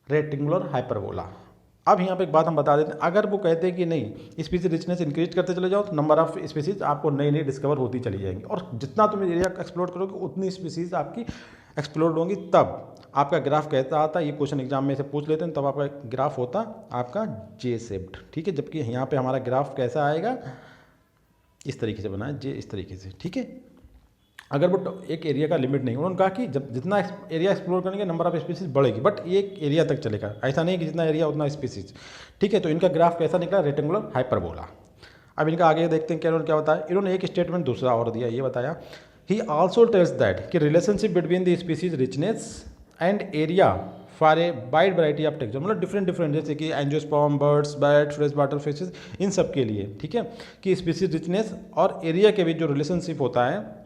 रेक्टेंगुलर हाइपरबोला। अब यहाँ पे एक बात हम बता देते हैं, अगर वो कहते हैं कि नहीं स्पीसीज रिचनेस इंक्रीज करते चले जाओ तो नंबर ऑफ स्पीसीज आपको नई नई डिस्कवर होती चली जाएंगी, और जितना तुम एरिया एक्सप्लोर करोगे उतनी स्पीसीज आपकी एक्सप्लोर होंगी, तब आपका ग्राफ कहता आता, ये क्वेश्चन एग्जाम में से पूछ लेते हैं, तब आपका ग्राफ होता आपका जे शेप्ड, ठीक है। जबकि यहाँ पे हमारा ग्राफ कैसा आएगा, इस तरीके से बना है, जे इस तरीके से, ठीक है। अगर वो एक एरिया का लिमिट नहीं, उन्होंने कहा कि जब जितना एरिया एक्सप्लोर करेंगे नंबर ऑफ स्पीसीज बढ़ेगी, बट एक एरिया तक चलेगा, ऐसा नहीं कि जितना एरिया उतना स्पीसीज, ठीक है। तो इनका ग्राफ कैसा निकला, रेक्टेंगुलर हाइपरबोला। अब इनका आगे देखते हैं क्या उन्होंने क्या बताया, इन्होंने एक स्टेटमेंट दूसरा और दिया, ये बताया ही आल्सो टेल्स दैट कि relationship between the species richness and area for a wide variety of texture, मतलब डिफरेंट डिफरेंट, जैसे कि angiosperm, birds, bat, fresh water fishes, इन सब के लिए, ठीक है, कि स्पीसीज रिचनेस और एरिया के बीच जो रिलेशनशिप होता है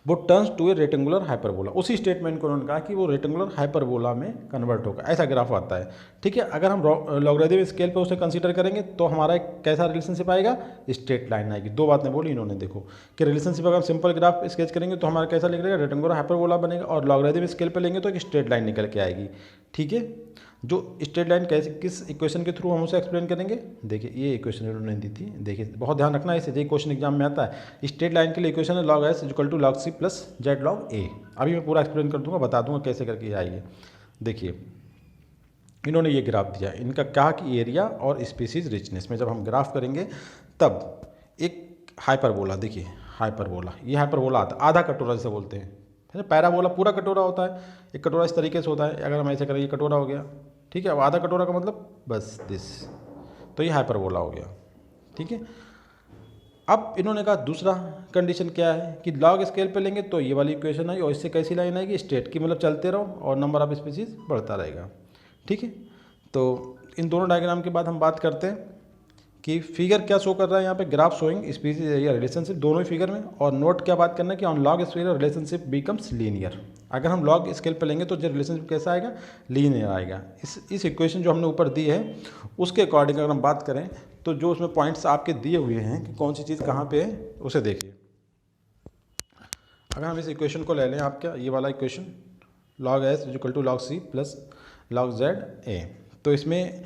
वो turns to a rectangular hyperbola. उसी स्टेटमेंट को उन्होंने कहा कि वो रेक्टेंगुलर हाइपरबोला में कन्वर्ट होगा, ऐसा ग्राफ आता है, ठीक है। अगर हम लॉगरिथम स्केल पे उसे कंसीडर करेंगे तो हमारा एक कैसा रिलेशनशिप आएगा, स्ट्रेट लाइन आएगी। दो बातें बोली इन्होंने, देखो कि रिलेशनशिप अगर हम सिंपल ग्राफ स्केच करेंगे तो हमारा कैसा निकलेगा, रेक्टेंगुलर हाइपरबोला बनेगा, और लॉगरिथम स्केल पे लेंगे तो एक स्ट्रेट लाइन निकल के आएगी, ठीक है। जो स्ट्रेट लाइन कैसे, किस इक्वेशन के थ्रू हम उसे एक्सप्लेन करेंगे, देखिए ये इक्वेशन उन्होंने दी थी, देखिए बहुत ध्यान रखना है इसे, ये क्वेश्चन एग्जाम में आता है। स्ट्रेट लाइन के लिए इक्वेशन है log s equal to log c plus Z log a। अभी मैं पूरा एक्सप्लेन कर दूंगा, बता दूंगा कैसे करके आइए। देखिए इन्होंने ये ग्राफ दिया, इनका कहा कि एरिया और स्पीसीज रिचनेस में जब हम ग्राफ करेंगे तब एक हाइपरबोला, देखिए हाइपरबोला, ये हाइपरबोला आता है, आधा कटोरा जिसे बोलते हैं, है ना। पैराबोला पूरा कटोरा होता है, एक कटोरा इस तरीके से होता है, अगर हम ऐसे करें ये कटोरा हो गया, ठीक है। अब आधा कटोरा का मतलब बस दिस, तो ये हाइपरबोला हो गया, ठीक है। अब इन्होंने कहा दूसरा कंडीशन क्या है कि लॉग स्केल पे लेंगे तो ये वाली इक्वेशन आई, और इससे कैसी लाइन आएगी, स्ट्रेट की, मतलब चलते रहो और नंबर ऑफ स्पीसीज बढ़ता रहेगा, ठीक है। तो इन दोनों डायग्राम के बाद हम बात करते हैं कि फिगर क्या शो कर रहा है यहाँ पे, graph showing species area relationship, दोनों ही फिगर में। और नोट क्या बात करना है कि on log scale relationship becomes linear. अगर हम लॉग स्केल पे लेंगे तो जो रिलेशनशिप कैसा आएगा, लीनियर आएगा। इस इक्वेशन जो हमने ऊपर दी है उसके अकॉर्डिंग अगर हम बात करें तो जो उसमें पॉइंट्स आपके दिए हुए हैं कि कौन सी चीज़ कहाँ पे है उसे देखिए। अगर हम इस इक्वेशन को ले लें, आप क्या ये वाला equation log s equal to log c plus log z a, तो इसमें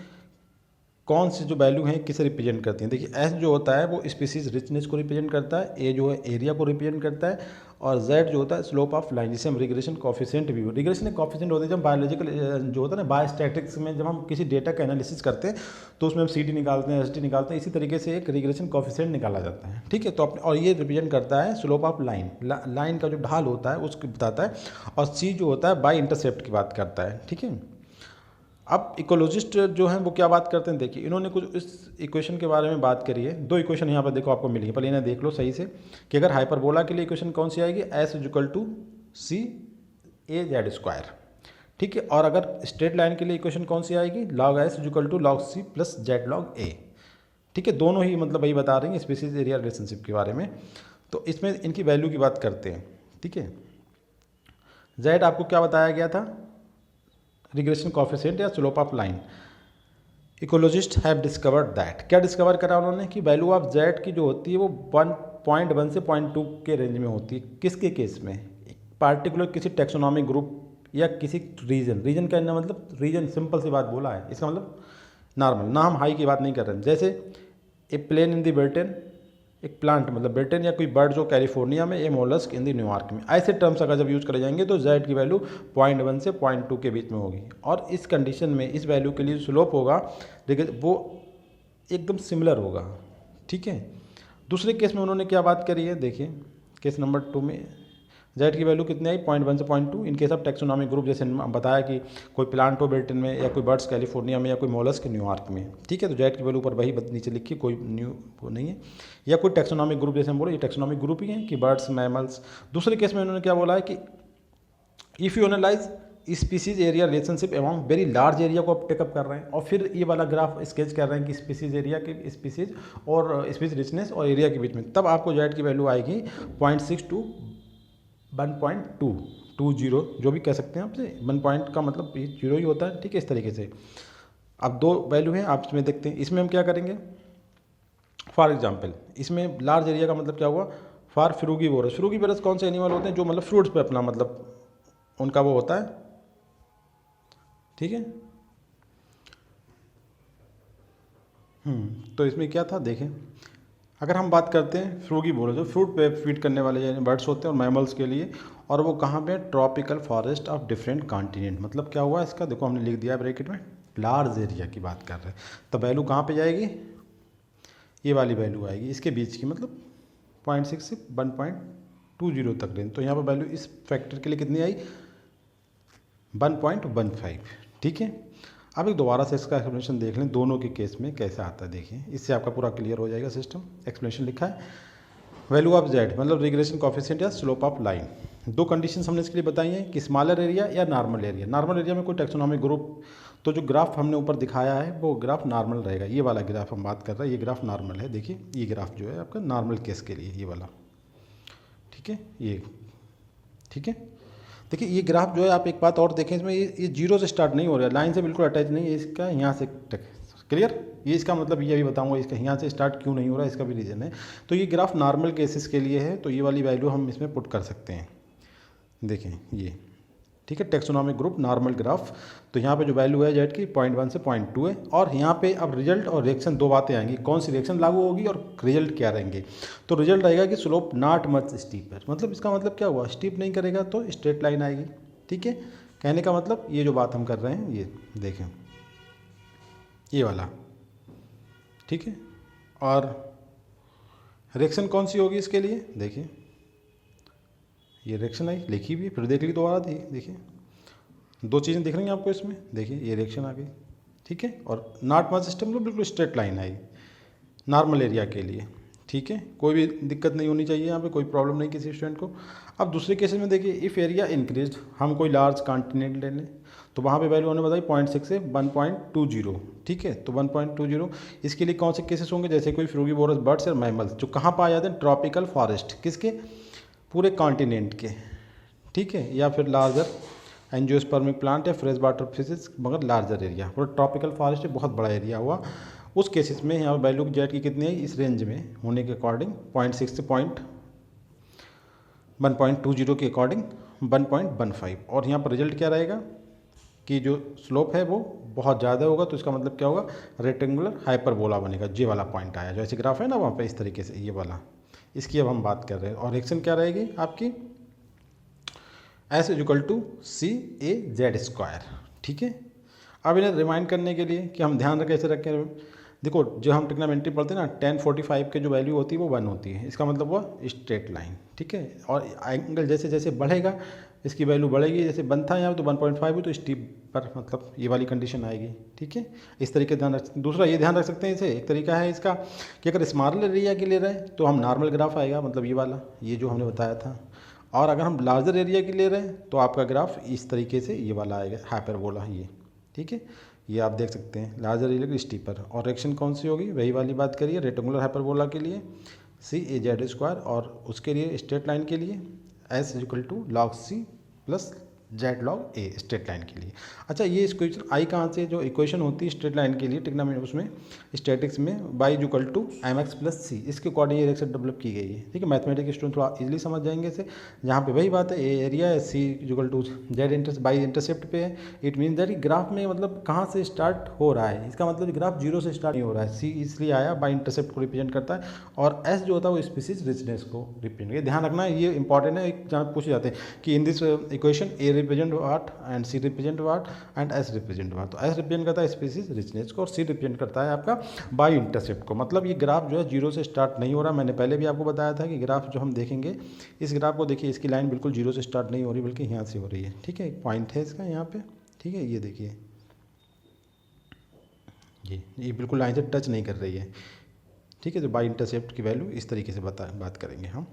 कौन सी जो वैल्यू है किसे रिप्रेजेंट करती हैं, देखिए एस जो होता है वो स्पीसीज रिचनेस को रिप्रेजेंट करता है, ए जो है एरिया को रिप्रेजेंट करता है, और जेड जो होता है स्लोप ऑफ लाइन, जिसे हम रिग्रेशन कॉफिशिएंट भी, रिग्रेशन कॉफिशिएंट होते हैं जब बायोलॉजिकल जो होता है ना, बायोस्टैटिक्स में जब हम किसी डेटा का एनालिसिस करते हैं तो उसमें हम सी निकालते हैं, एस निकालते हैं, इसी तरीके से एक रिग्रेशन कॉफिशिएंट निकाला जाता है, ठीक है। तो अपने, और ये रिप्रेजेंट करता है स्लोप ऑफ लाइन, लाइन का जो ढाल होता है उसको बताता है, और सी जो होता है बाई इंटरसेप्ट की बात करता है, ठीक है। अब इकोलॉजिस्ट जो हैं वो क्या बात करते हैं, देखिए इन्होंने कुछ इस इक्वेशन के बारे में बात करी है। दो इक्वेशन यहाँ पर देखो आपको मिली है, पहले इन्हें देख लो सही से कि अगर हाइपरबोला के लिए इक्वेशन कौन सी आएगी, S equal to C A Z square, ठीक है। और अगर स्ट्रेट लाइन के लिए इक्वेशन कौन सी आएगी, log S equal to log C plus Z log A, ठीक है। दोनों ही मतलब वही बता रही हैं स्पीसीज एरिया रिलेशनशिप के बारे में। तो इसमें इनकी वैल्यू की बात करते हैं, ठीक है। जेड आपको क्या बताया गया था, रिग्रेशन कॉफिशिएंट या slope of line. Ecologist have discovered that, क्या डिस्कवर करा उन्होंने कि वैल्यू ऑफ जेड की जो होती है वो 1.1 से 0.2 के रेंज में होती है। किसके केस में, पार्टिकुलर किसी टेक्सोनॉमिक ग्रुप या किसी रीजन, रीजन का मतलब रीजन सिंपल सी बात बोला है, इसका मतलब नॉर्मल, ना हम हाई की बात नहीं कर रहे हैं। जैसे ए प्लेन इन दी ब्रिटेन, एक प्लांट मतलब ब्रिटेन, या कोई बर्ड जो कैलिफोर्निया में, ए मोलस्क इन दी न्यूयॉर्क में, ऐसे टर्म्स अगर जब यूज़ करे जाएंगे तो जेड की वैल्यू 0.1 से 0.2 के बीच में होगी। और इस कंडीशन में इस वैल्यू के लिए स्लोप होगा वो एकदम सिमिलर होगा, ठीक है। दूसरे केस में उन्होंने क्या बात करी है, देखिए केस नंबर 2 में जेड की वैल्यू कितनी आई, 0.1 से 0.2। In case of taxonomic group, जैसे बताया कि कोई प्लांट हो ब्रिटेन में, या कोई बर्ड्स कैलिफोर्निया में, या कोई मोलस्क न्यूयॉर्क में, ठीक है। तो जेड की वैल्यू पर वही नीचे लिखी, कोई न्यू वो नहीं है। या कोई टेक्सोनॉमिक ग्रुप, जैसे हम बोले ये टेक्सोनॉमिक ग्रुप ही है कि बर्ड्स, मैमल्स। दूसरे केस में उन्होंने क्या बोला है कि if you analyse species area relationship एवं वेरी लार्ज एरिया को आप टेकअप कर रहे हैं, और फिर ये वाला ग्राफ स्केच कर रहे हैं कि स्पीसीज एरिया के, स्पीसीज और स्पीसीज रिचनेस और एरिया के बीच में, तब आपको जेड की वैल्यू आएगी 0.6 टू 1.220, जो भी कह सकते हैं आपसे, 1 पॉइंट का मतलब 0 ही होता है, ठीक है। इस तरीके से अब दो वैल्यू हैं, आप इसमें देखते हैं। इसमें हम क्या करेंगे, फॉर एग्जांपल इसमें लार्ज एरिया का मतलब क्या हुआ, फॉर फ्रूगीवोरस। फ्रूगीवोरस कौन से एनिमल होते हैं, जो मतलब फ्रूट्स पे अपना मतलब उनका वो होता है, ठीक है। तो इसमें क्या था, देखें अगर हम बात करते हैं फ्रूगीवोरस, जो फ्रूट पे फीड करने वाले यानी बर्ड्स होते हैं और मैमल्स के लिए, और वो कहाँ पे, tropical forest of different continent. मतलब क्या हुआ इसका, देखो हमने लिख दिया ब्रैकेट में, लार्ज एरिया की बात कर रहे हैं, तो वैल्यू कहाँ पे जाएगी, ये वाली वैल्यू आएगी इसके बीच की, मतलब 0.6 से 1.20 तक रेंज। तो यहाँ पर वैल्यू इस फैक्टर के लिए कितनी आई, 1.15, ठीक है। अब एक दोबारा से इसका एक्सप्लेनेशन देख लें, दोनों के केस में कैसा आता है, देखिए इससे आपका पूरा क्लियर हो जाएगा सिस्टम। एक्सप्लेनेशन लिखा है, वैल्यू ऑफ जेड मतलब रिग्रेशन कॉफिशिएंट या स्लोप ऑफ लाइन। दो कंडीशन हमने इसके लिए बताई हैं कि स्मॉलर एरिया या नॉर्मल एरिया। नॉर्मल एरिया में कोई टेक्सोनॉमिक ग्रुप, तो जो ग्राफ हमने ऊपर दिखाया है वो ग्राफ नॉर्मल रहेगा। ये वाला ग्राफ हम बात कर रहे हैं, ये ग्राफ नॉर्मल है। देखिए ये ग्राफ जो है आपका नॉर्मल केस के लिए, ये वाला, ठीक है, ये ठीक है। देखिए ये ग्राफ जो है, आप एक बात और देखें, इसमें ये जीरो से स्टार्ट नहीं हो रहा है, लाइन से बिल्कुल अटैच नहीं है, इसका यहाँ से क्लियर। ये इसका मतलब ये भी बताऊंगा इसका यहाँ से स्टार्ट क्यों नहीं हो रहा है, इसका भी रीज़न है। तो ये ग्राफ नॉर्मल केसेस के लिए है, तो ये वाली वैल्यू हम इसमें पुट कर सकते हैं। देखें ये, ठीक है, टेक्सोनॉमिक ग्रुप नॉर्मल ग्राफ। तो यहाँ पे जो वैल्यू है जेड की 0.1 से 0.2 है। और यहाँ पे अब रिजल्ट और रिएक्शन दो बातें आएंगी, कौन सी रिएक्शन लागू होगी और रिजल्ट क्या रहेंगे। तो रिजल्ट रहेगा कि स्लोप नॉट मच स्टीपर, मतलब इसका मतलब क्या हुआ, स्टीप नहीं करेगा तो स्ट्रेट लाइन आएगी। ठीक है, कहने का मतलब ये जो बात हम कर रहे हैं, ये देखें ये वाला, ठीक है। और रिएक्शन कौन सी होगी इसके लिए, देखिए ये रिएक्शन आई लिखी भी, फिर देख ली दोबारा थी, देखिए दो चीज़ें दिख रही हैं आपको इसमें, देखिए ये रिएक्शन आ गई, ठीक है। और नॉट मच सिस्टम में बिल्कुल स्ट्रेट लाइन आई नॉर्मल एरिया के लिए, ठीक है। कोई भी दिक्कत नहीं होनी चाहिए यहाँ पे, कोई प्रॉब्लम नहीं किसी स्टूडेंट को। अब दूसरे केसेस में देखिए, इफ़ एरिया इंक्रीज, हम कोई लार्ज कॉन्टिनेंट ले लें तो वहाँ पे वैल्यू हमने बताई 0.6 से 1.20, ठीक है। तो 1.20 इसके लिए कौन से केसेस होंगे, जैसे कोई फ्रूगीवोरस बर्ड्स और मैमल्स जो कहाँ पाए जाते हैं, ट्रॉपिकल फॉरेस्ट, किसके, पूरे कॉन्टिनेंट के, ठीक है। या फिर लार्जर एंजियोस्पर्मिक प्लांट या फ्रेश वाटर फिशेस मगर लार्जर एरिया, पूरा ट्रॉपिकल फॉरेस्ट बहुत बड़ा एरिया हुआ, उस केसेस में यहाँ वैल्यू जेड की कितनी है, इस रेंज में होने के अकॉर्डिंग 0.6 से 1.20 के अकॉर्डिंग 1.15। और यहाँ पर रिजल्ट क्या रहेगा कि जो स्लोप है वो बहुत ज़्यादा होगा, तो इसका मतलब क्या होगा, रेक्टेंगुलर हाइपरबोला बनेगा। जे वाला पॉइंट आया जो ऐसे ग्राफ है ना वहाँ पे, इस तरीके से ये वाला, इसकी अब हम बात कर रहे हैं। और रिएक्शन क्या रहेगी आपकी, S equal to C A Z square, ठीक है। अब इन्हें रिमाइंड करने के लिए कि हम ध्यान कैसे रखें, देखो जो हम ट्रिग्नोमेट्री पढ़ते हैं ना, 1045 के जो वैल्यू होती है वो 1 होती है, इसका मतलब हुआ स्ट्रेट लाइन, ठीक है। और एंगल जैसे जैसे बढ़ेगा इसकी वैल्यू बढ़ेगी, जैसे 1 था यहाँ तो 1.5 हुई तो स्टीप पर मतलब ये वाली कंडीशन आएगी, ठीक है। इस तरीके ध्यान रख, दूसरा ये ध्यान रख सकते हैं, इसे एक तरीका है इसका कि अगर स्मॉलर एरिया के लिए रहे तो हम नॉर्मल ग्राफ आएगा, मतलब ये वाला, ये जो हमने बताया था। और अगर हम लार्जर एरिया के ले रहे हैं तो आपका ग्राफ इस तरीके से ये वाला आएगा, हाइपरबोला, ये ठीक है। ये आप देख सकते हैं लार्जर एरिया की स्टीपर। और रिएक्शन कौन सी होगी, वही वाली बात करिए, रेक्टेंगुलर हाइपरबोला के लिए सी ए जेड स्क्वायर, और उसके लिए स्ट्रेट लाइन के लिए S equal to log C plus Z log A, straight line के लिए। अच्छा, ये इक्वेशन आई कहाँ से, जो इक्वेशन होती है स्ट्रेट लाइन के लिए ट्रिग्नोमेट्री उसमें स्टैटिक्स में, Y equal to M X plus C, इसके अकॉर्डिंग ये रिएक्शन डेवलप की गई है, ठीक है। मैथमेटिक्स स्टूडेंट थोड़ा इजीली समझ जाएंगे इसे। यहाँ पे वही बात है, ए एरिया है, C equal to Z by intercept पे है। इट मीन दैट ग्राफ में मतलब कहाँ से स्टार्ट हो रहा है, इसका मतलब ग्राफ जीरो से स्टार्ट नहीं हो रहा है। सी इसलिए आया, बाई इंटरसेप्ट को रिप्रेजेंट करता है, और एस जो होता है वो स्पीसीज रिचनेस को रिप्रेजेंट, ये ध्यान रखना है, ये इंपॉर्टेंट है। एक जहाँ पूछे जाते हैं कि in this equation A represent what and C represent what and S represent what. तो एस रिप्रेजेंट करता है स्पीसीज रिचनेस को और सी रिप्रेजेंट करता है आपका बाई इंटरसेप्ट को। मतलब ये ग्राफ जो है जीरो से स्टार्ट नहीं हो रहा। मैंने पहले भी आपको बताया था कि ग्राफ जो हम देखेंगे, इस ग्राफ को देखिए, इसकी लाइन बिल्कुल जीरो से स्टार्ट नहीं हो रही बल्कि यहाँ से हो रही है, ठीक है। एक पॉइंट है इसका यहाँ पे, ठीक है, ये देखिए ये बिल्कुल लाइन से टच नहीं कर रही है, ठीक है। तो बाई इंटरसेप्ट की वैल्यू इस तरीके से बात करेंगे हम,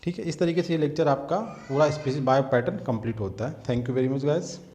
ठीक है। इस तरीके से ये लेक्चर आपका पूरा स्पेसिफिक बायो पैटर्न कंप्लीट होता है। Thank you very much guys.